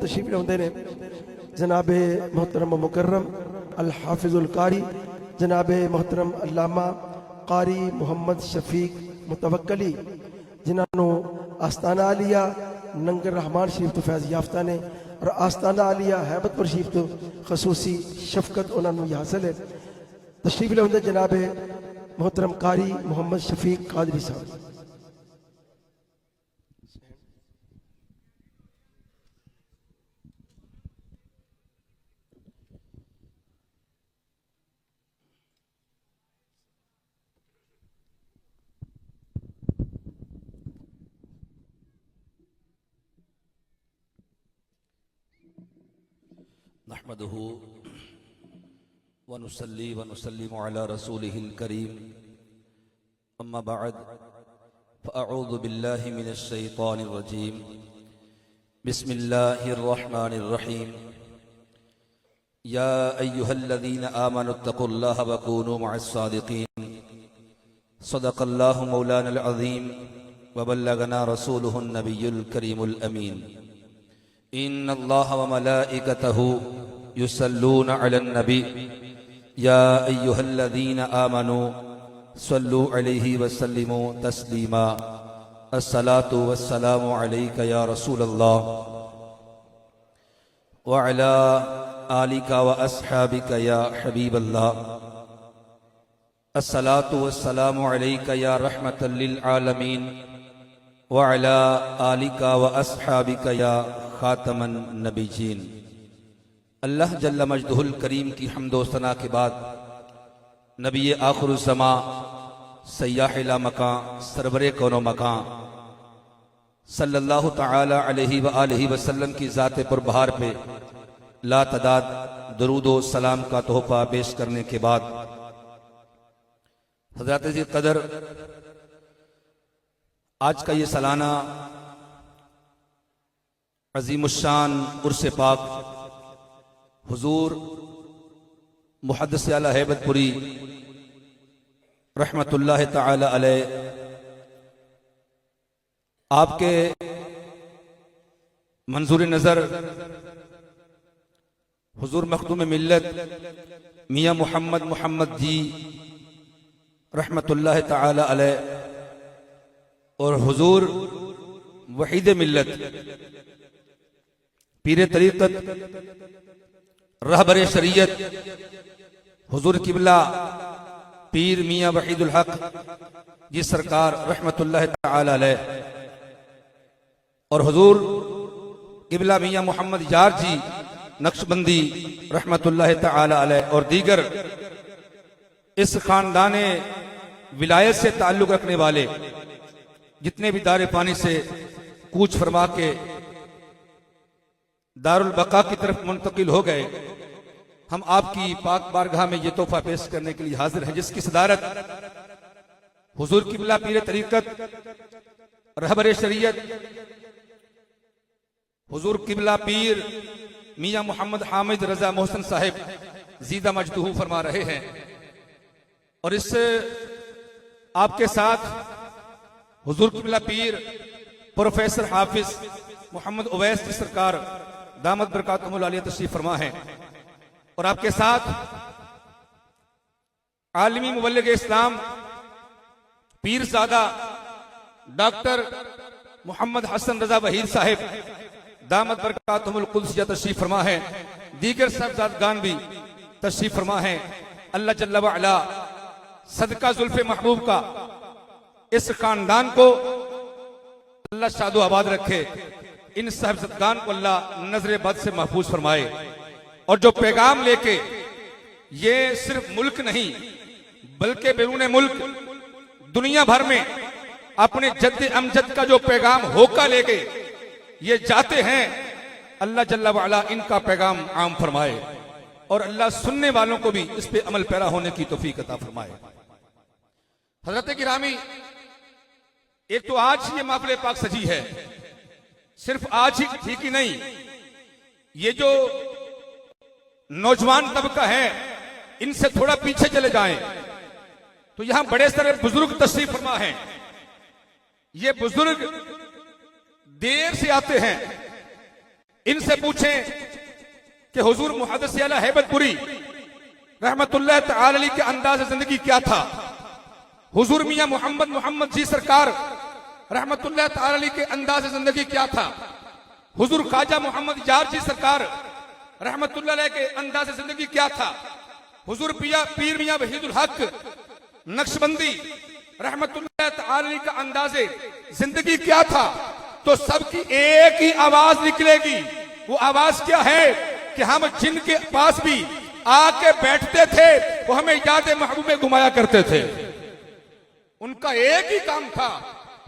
तशरीफ लाउंदे ने जनाब मोहतरम मुकर्रम अल हाफिजुल कारी जनाब मोहतरम अल्लामा कारी मुहम्मद शफीक मुतवक्कली जिन्होंने आस्ताना आलिया नंगर रहमान शरीफ तो फैज़ याफ्ता ने और आस्ताना आलिया हैबतपुर शरीफ तो खसूसी शफकत उन्होंने हासिल है। तशरीफ लाउंदे जनाब मोहतरम कारी मुहम्मद शफीक कादरी साहब। नहमदुहु व नुसल्ली व नुसल्लिमु अला रसूलिहिल करीम अम्मा बअद फ़अऊज़ु बिल्लाहि मिनश शैतानिर रजीम बिस्मिल्लाहिर रहमानिर रहीम या अय्युहल्लज़ीना आमनुत्तक़ुल्लाहा व कूनू मअस सादिक़ीन सदक़ल्लाहु मौलानल अज़ीम व बल्लगना रसूलुहुन नबियुल करीमुल अमीन इन्नल्लाह व मलाइकतहु युसल्लूना अलन नबी या अय्युहल्लज़ीना आमनू सल्लू अलैहि व सल्लिमू तस्लीमा अस्सलातु वस्सलामु अलैका या रसूलल्लाह व अला आलिका व अस्हाबिका या हबीबल्लाह अस्सलातु वस्सलामु अलैका या रहमतल लिल आलमीन व अला आलिका व अस्हाबिका या खातमन नबीजीन। अल्लाह जल्ल मजदुहुल करीम की हम्दो सना के बाद नबी आखिरुज़्ज़मा सय्याह ला मकां सरवरे कौनो मकां सल्लल्लाहु तआला अलैहि व आलिहि वसल्लम की ज़ात पर बहार पे ला तदाद दरूदो सलाम का तोहफा पेश करने के बाद हज़रत जी कदर आज का ये सालाना अज़ीमुश्शान उर्स पाक हुजूर मुहद्दिस आला हैबतपुरी रहमतुल्लाह तआला अलैह आपके मंजूर नजर हुजूर मखदूम मिल्लत मियां मोहम्मद जी रहमतुल्लाह तआला अलैह और हुजूर वहीद मिल्लत पीर तरीक़त रहबरे शरीयत हुजूर किबला पीर मियां वहीदुल हक जी सरकार रहमतुल्लाह तआला अलैह और हुजूर किबला मियां मोहम्मद यार जी नक्शबंदी रहमतुल्लाह तआला अलैह और दीगर इस खानदाने विलायत से ताल्लुक रखने वाले जितने भी दारे पानी से कूच फरमा के दारुल बका की तरफ मुंतकिल हो गए, हम आपकी पाक बारगाह में ये तोहफा पेश करने के लिए हाजिर हैं जिसकी सदारत हुजूर किबला पीर तरीक़त रहबरे शरीयत हुजूर किबला पीर मियां मोहम्मद हामिद रजा मोहसन साहिब जीदा मजदूहू फरमा रहे हैं। और इससे आपके साथ हुजूर किबला पीर प्रोफेसर हाफिज मोहम्मद उवैस जी सरकार दामद बरकातुहुल आलिया तशरीफ फरमा है और आपके साथ आलमी मुबल्लिग इस्लाम पीरज़ादा डॉक्टर मोहम्मद हसन रजा वहीद साहिब दामद बरकातुहुल कुद्सिया तशरीफ फरमा है, दीगर साहबजादगान भी तशरीफ फरमा है। अल्लाह जल्ल व अला सदका जुल्फे महबूब का इस खानदान को अल्लाह शादो आबाद रखे, इन साहबजादगान को अल्लाह नजर बद से महफूज फरमाए और जो पैगाम लेके ये सिर्फ मुल्क नहीं बल्कि बैरून मुल्क दुनिया भर में अपने जद्द अमजद का जो पैगाम होका लेके ये जाते हैं, अल्लाह जल्ला वाला इनका पैगाम आम फरमाए और अल्लाह सुनने वालों को भी इस पे अमल पैरा होने की तौफीक अता फरमाए। हजरत गिरामी, एक तो आज ये महफिल पाक सजी है, सिर्फ आज ही ठीक ही नहीं, ये जो नौजवान तबका है इनसे थोड़ा पीछे चले जाएं तो यहां बड़े सारे बुजुर्ग तशरीफ फरमा हैं। ये बुजुर्ग देर से आते हैं इनसे पूछें कि हुजूर मुहद्दिस आला हैबतपुरी रहमतुल्लाह तआला अलैह के अंदाज़ जिंदगी क्या था। हुजूर मियां मोहम्मद जी सरकार रहमतुल्लाह तआला अलैह के अंदाज़ जिंदगी क्या था। हुजूर ख्वाजा मोहम्मद यार जी सरकार रहमतुल्लाह अलैह के अंदाज़ जिंदगी क्या था। हुजूर पीर मियां वहीदुल हक नक्शबंदी रहमतुल्लाह तआला अलैह का अंदाज़े जिंदगी क्या था। तो सबकी एक ही आवाज निकलेगी। वो आवाज क्या है कि हम जिनके पास भी आके बैठते थे वो हमें याद महबूब में घुमाया करते थे। उनका एक ही काम था,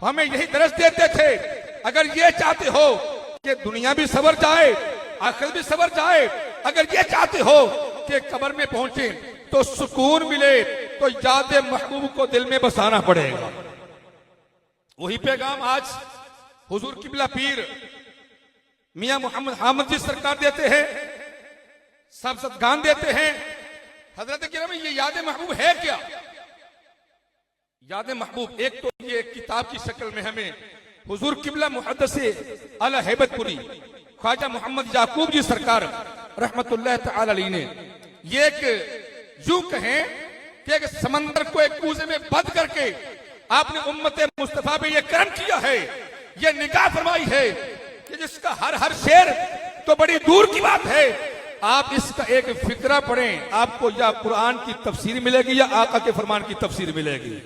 हमें यही दरस देते थे। अगर ये चाहते हो कि दुनिया भी सवर जाए, आखिर भी सवर जाए, अगर ये चाहते हो कि कब्र में पहुंचे तो सुकून मिले, तो याद महबूब को दिल में बसाना पड़ेगा। वही पैगाम आज हुजूर किबला पीर मियां मोहम्मद हामिद जी सरकार देते हैं, सब सदगान देते हैं। हजरत किरम ये याद महबूब है क्या? याद महबूब एक तो ये किताब की शक्ल में हमें हुजूर किबला मुहद्दिस आला हैबतपुरी ख्वाजा मोहम्मद याकूब जी सरकार रहमतुल्लाह तआला अलैह ने ये एक यूं कहें कि एक समंदर को एक कूजे में बंद करके आपने उम्मत मुस्तफा पे ये करम किया है, ये निगाह फरमाई है कि जिसका हर शेर तो बड़ी दूर की बात है। आप इसका एक फिक्रा पढ़ें, आपको या कुरान की तफसीर मिलेगी या आका के फरमान की तफसीर मिलेगी।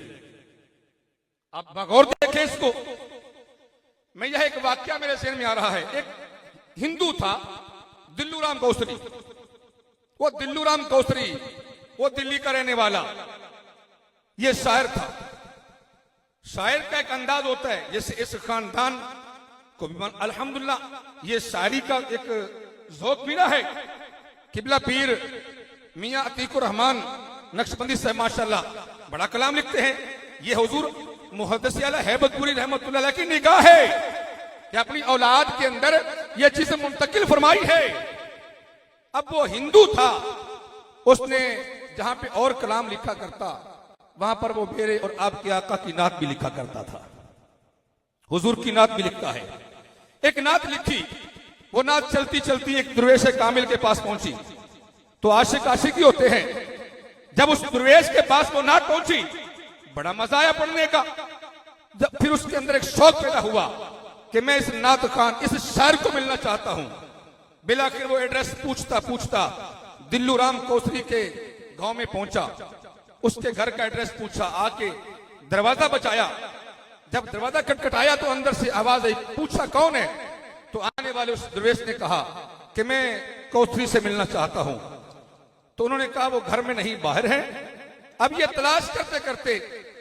आप बगौर देखें इसको। मैं यह एक वाक्या मेरे ज़हन में आ रहा है। एक हिंदू था दिल्लू राम कौसरी। वो दिल्लू राम कौसरी वो दिल्ली का रहने वाला ये शायर था। शायर का एक अंदाज होता है, जैसे इस खानदान को भी अल्हम्दुलिल्लाह ये शायरी का एक ज़ौक़ भी ना है। किबला पीर मियां अतीकुर रहमान नक्शबंदी साहब माशाल्लाह बड़ा कलाम लिखते हैं। ये हुजूर मुहद्दिस आला हैबतपुरी रहमतुल्लाह अलैह की निगाह है कि अपनी औलाद के अंदर ये चीज मुंतकिल फरमाई है। अब वो हिंदू था, उसने जहां पे और कलाम लिखा करता वहां पर वो मेरे और आपके आका की नात भी लिखा करता था। हुजूर की नात भी लिखता है। एक नात लिखी, वो नात चलती चलती एक दुर्वेश कामिल के पास पहुंची। तो आशिक आशिकी होते हैं। जब उस दुर्वेश के पास वो नात पहुंची, बड़ा मजा आया पढ़ने का। जब फिर उसके अंदर एक शौक पैदा हुआ कि मैं इस नात खान, इस शायर को मिलना चाहता हूं। बिलाखिर वो एड्रेस पूछता पूछता दिल्लू राम कौसरी के गांव में पहुंचा। उसके घर का एड्रेस पूछा, आके दरवाजा बचाया। जब दरवाजा खटखटाया तो अंदर से आवाज आई, पूछा कौन है? तो आने वाले उस दरवेश ने कहा कि मैं कौसरी से मिलना चाहता हूं। तो उन्होंने कहा वो घर में नहीं, बाहर है। अब ये तलाश करते करते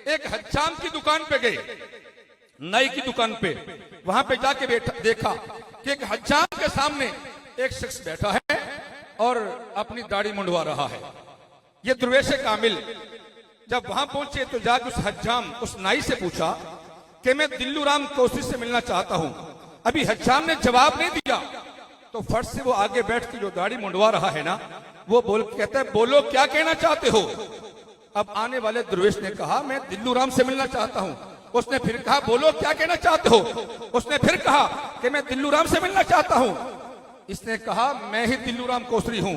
एक हज्जाम की दुकान पे गए, नाई की दुकान पे। वहां पे जाके देखा कि एक हज्जाम के सामने एक शख्स बैठा है और अपनी दाढ़ी मुंडवा रहा है। ये दुर्वेश कामिल जब वहां पहुंचे तो जाके उस हज्जाम, उस नाई से पूछा कि मैं दिल्लू राम कौसरी से मिलना चाहता हूं। अभी हज्जाम ने जवाब नहीं दिया तो फट से वो आगे बैठ के जो दाढ़ी मुंडवा रहा है ना, वो कहता है बोलो क्या कहना चाहते हो। अब आने वाले दुर्वेश ने कहा मैं दिल्लू राम से मिलना चाहता हूं। उसने फिर कहा बोलो क्या कहना चाहते हो। उसने फिर कहा कि मैं दिल्लू राम से मिलना चाहता हूं। इसने कहा मैं ही दिल्लू राम कौसरी हूं,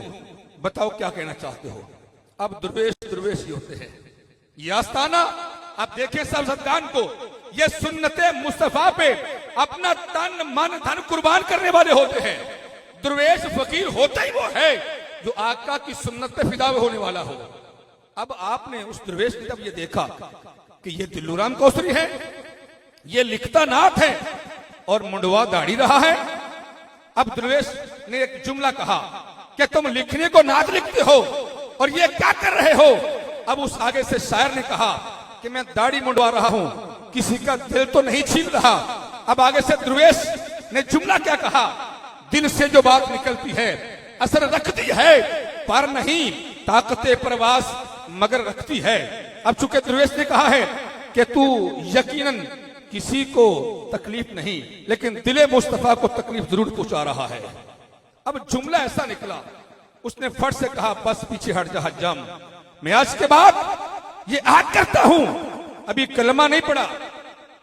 बताओ क्या कहना चाहते हो। अब दुर्वेश ही होते हैं। ये आस्ताना आप देखें सब सदगान को, ये सुन्नते मुस्तफा पे अपना तन मन धन कुर्बान करने वाले होते हैं। दुर्वेश फकीर होता ही वो है जो आका की सुन्नत पे फिदा होने वाला हो। अब आपने उस दुर्वेश ने जब ये देखा कि ये दिल्लू राम कौसरी है, ये लिखता नात है और मुंडवा दाढ़ी रहा है। अब दुर्वेश ने एक जुमला कहा कि तुम लिखने को नात लिखते हो और ये क्या कर रहे हो। अब उस आगे से शायर ने कहा कि मैं दाढ़ी मुंडवा रहा हूं, किसी का दिल तो नहीं छीन रहा। अब आगे से दुर्वेश ने जुमला क्या कहा, दिल से जो बात निकलती है असर रखती है, पर नहीं ताकते प्रवास मगर रखती है। अब चूंकि दुर्वेश ने कहा है कि तू यकीनन किसी को तकलीफ नहीं लेकिन दिले मुस्तफा को तकलीफ जरूर पहुंचा रहा है। अब जुमला ऐसा निकला, उसने फट से कहा बस पीछे हट जा हज्जाम, मैं आज के बाद ये आहद करता हूं, अभी कलमा नहीं पड़ा।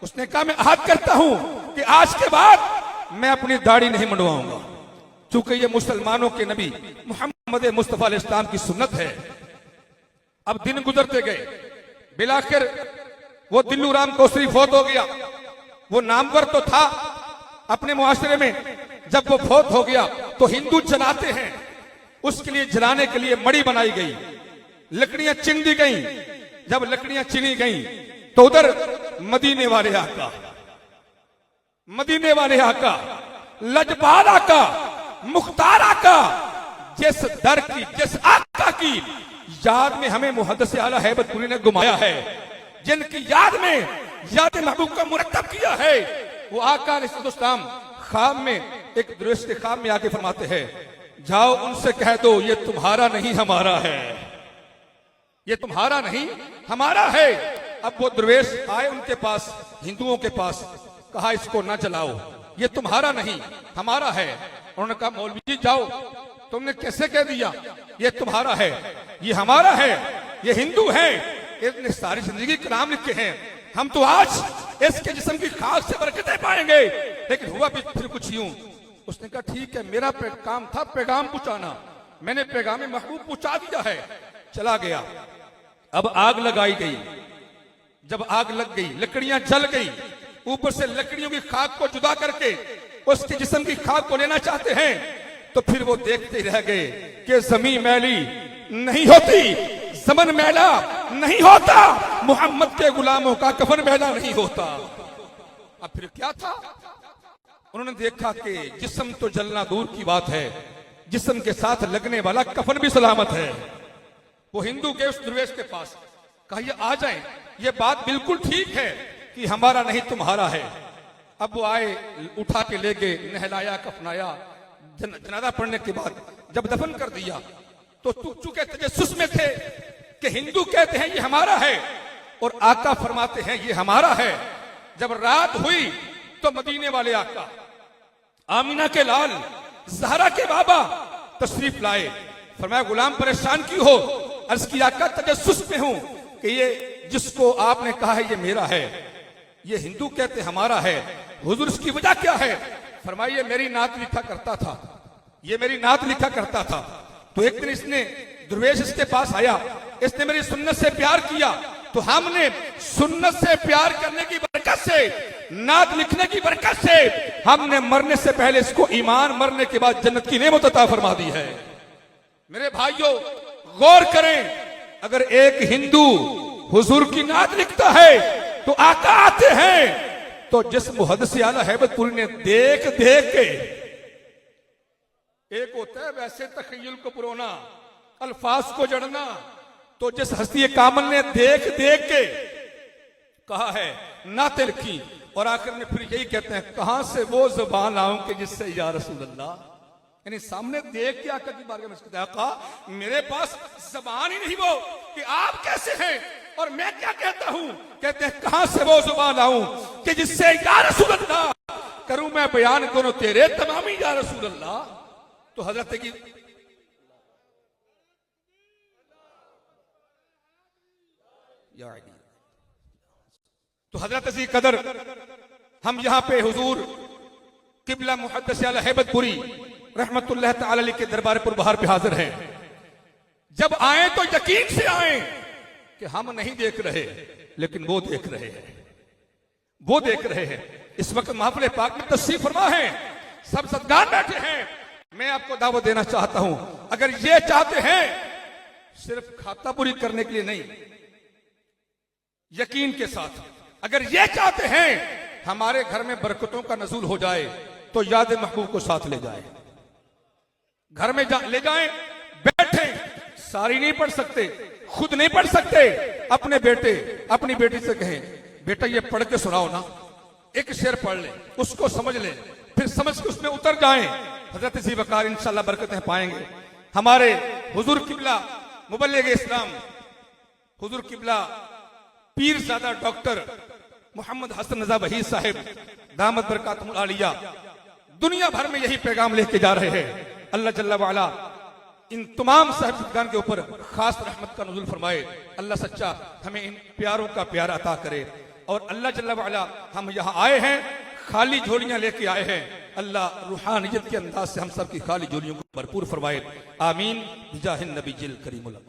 उसने कहा मैं आहद करता हूं कि आज के बाद मैं अपनी दाढ़ी नहीं मुंडवाऊंगा। चूंकि ये मुसलमानों के नबी मोहम्मद मुस्तफा अलैहि सलाम की सुन्नत है। अब दिन गुजरते गए, बिलाखिर वो दिल्लू राम कोसरी फौत हो गया। वो नामवर तो था अपने मुआशरे में, जब वो फौत हो गया तो हिंदू जलाते हैं, उसके लिए जलाने के लिए मड़ी बनाई गई, लकड़ियां चिन दी गई। जब लकड़ियां चिनी गई तो उधर मदीने वाले आका, मदीने वाले आका, लजपाल आका, मुख्तार आका, जिस दर की, जिस आका की याद में हमें मुहद्दिस आला हैबतपुरी ने घुमाया है, जिनकी याद में याद महबूब का मुरतब किया है, वो आका अलैहिस्सलाम ख्वाब में, एक दरवेश के ख्वाब में आके फरमाते हैं, जाओ उनसे कह दो ये तुम्हारा नहीं हमारा है, ये तुम्हारा नहीं हमारा है। अब वो दरवेश आए उनके पास, हिंदुओं के पास, कहा इसको ना जलाओ, ये तुम्हारा नहीं हमारा है। उन्होंने कहा मौलवी जी जाओ, तुमने कैसे कह दिया ये तुम्हारा है, ये हमारा है, ये हिंदू है, इसने सारी जिंदगी कलाम लिखे हैं, हम तो आज इसके जिस्म की खाक से बरकतें पाएंगे, लेकिन हुआ भी फिर कुछ यूं। उसने कहा ठीक है, मेरा काम था पैगाम पहुंचाना, मैंने पैगाम महबूब पहुंचा दिया है, चला गया। अब आग लगाई गई, जब आग लग गई, लकड़ियां जल गई, ऊपर से लकड़ियों की खाक को जुदा करके उसके जिस्म की खाक को लेना चाहते हैं, तो फिर वो देखते रह गए कि जमीन मैली नहीं होती, ज़मन मैला नहीं होता, मोहम्मद के गुलामों का कफन मैला नहीं होता। अब फिर क्या था? उन्होंने देखा कि जिस्म तो जलना दूर की बात है, जिस्म के साथ लगने वाला कफन भी सलामत है। वो हिंदू गए उस दरवेश के पास, कहा ये आ जाएं, ये बात बिल्कुल ठीक है कि हमारा नहीं तुम्हारा है। अब वो आए, उठा के ले गए, नहलाया, कफनाया, जनाजा पढ़ने के बाद जब दफन कर दिया तो चूंकि तजस्सुस में थे कि हिंदू कहते हैं ये हमारा है और आका फरमाते हैं ये हमारा है। जब रात हुई तो मदीने वाले आका, आमीना के लाल, ज़हरा के बाबा तशरीफ लाए। फरमाया गुलाम परेशान क्यों हो? अर्ज किया आका तजस्सुस में हूं कि ये जिसको आपने कहा है ये मेरा है, ये हिंदू कहते हमारा है, हुजूर इसकी वजह क्या है? फरमाइए मेरी नात लिखा करता था, ये मेरी नात लिखा करता था। तो एक दिन इसने, दरवेश इसके पास आया, इसने मेरी सुन्नत से प्यार किया, तो हमने सुन्नत से प्यार करने की बरकत से, नात लिखने की बरकत से, हमने मरने से पहले इसको ईमान, मरने के बाद जन्नत की नेमत अता फरमा दी है। मेरे भाइयों गौर करें, अगर एक हिंदू हुजूर की नात लिखता है तो आका आते हैं, तो जिस मुहद्दिस आला हैबतपुरी ने देख देख के, एक होता है वैसे तखय्युल को पुरोना, अल्फाज को जड़ना, तो जिस हस्ती कामल ने देख देख के कहा है, नाते लिखी, और आखिर में फिर यही कहते हैं कहां से वो जुबान लाऊं कि जिससे या रसूल अल्लाह, यानी सामने देख के आका की बारगाह में कहा मेरे पास जबान ही नहीं वो कि आप कैसे हैं और मैं क्या कहता हूं। कहते हैं कहां से वो जुबान लाऊं कि जिससे या रसूल अल्लाह करूं मैं बयान दोनों तेरे तमामी या रसूल अल्लाह। तो हजरत की तो हजरत जी कदर हम यहां पे हुजूर किबला मुहद्दिस आला हैबतपुरी रहमतुल्लाह तआला अलैह के दरबार पर बाहर पे हाजिर हैं। जब आए तो यकीन से आए कि हम नहीं देख रहे, लेकिन वो देख रहे हैं, वो देख रहे हैं। इस वक्त महफिल पाक में तशरीफ फरमा है, सब सदगान बैठे हैं। मैं आपको दावत देना चाहता हूं, अगर ये चाहते हैं सिर्फ खाता पूरी करने के लिए नहीं, यकीन के साथ अगर ये चाहते हैं हमारे घर में बरकतों का नज़ूल हो जाए, तो याद महबूब को साथ ले जाए, घर में ले जाएं, बैठे, सारी नहीं पढ़ सकते, खुद नहीं पढ़ सकते, अपने बेटे अपनी बेटी से कहें बेटा ये पढ़ के सुनाओ ना, एक शेर पढ़ ले, उसको समझ ले, फिर समझ के उसमें उतर जाएं, हजरत ज़ी वक़ार इंशाअल्लाह बरकतें पाएंगे। हमारे हुजूर किबला मुबल्लिग इस्लाम, हुजूर किबला पीरज़ादा डॉक्टर मोहम्मद हसन रज़ा वहीद साहिब दामत बरकातुहुल आलिया दुनिया भर में यही पैगाम लेके जा रहे हैं। अल्लाह जल्ला वाला इन तमाम साहिबजान के ऊपर खास रहमत का नुज़ूल फरमाए। अल्लाह सच्चा हमें इन प्यारों का प्यार अता करे। और अल्लाह जल्ला वाला हम यहाँ आए हैं, खाली झोलियां लेके आए हैं, अल्लाह रूहानियत के अंदाज से हम सब की खाली झोलियों को भरपूर फरमाए। आमीन। बिजाहिन नबी जिल करीमुल्लाह।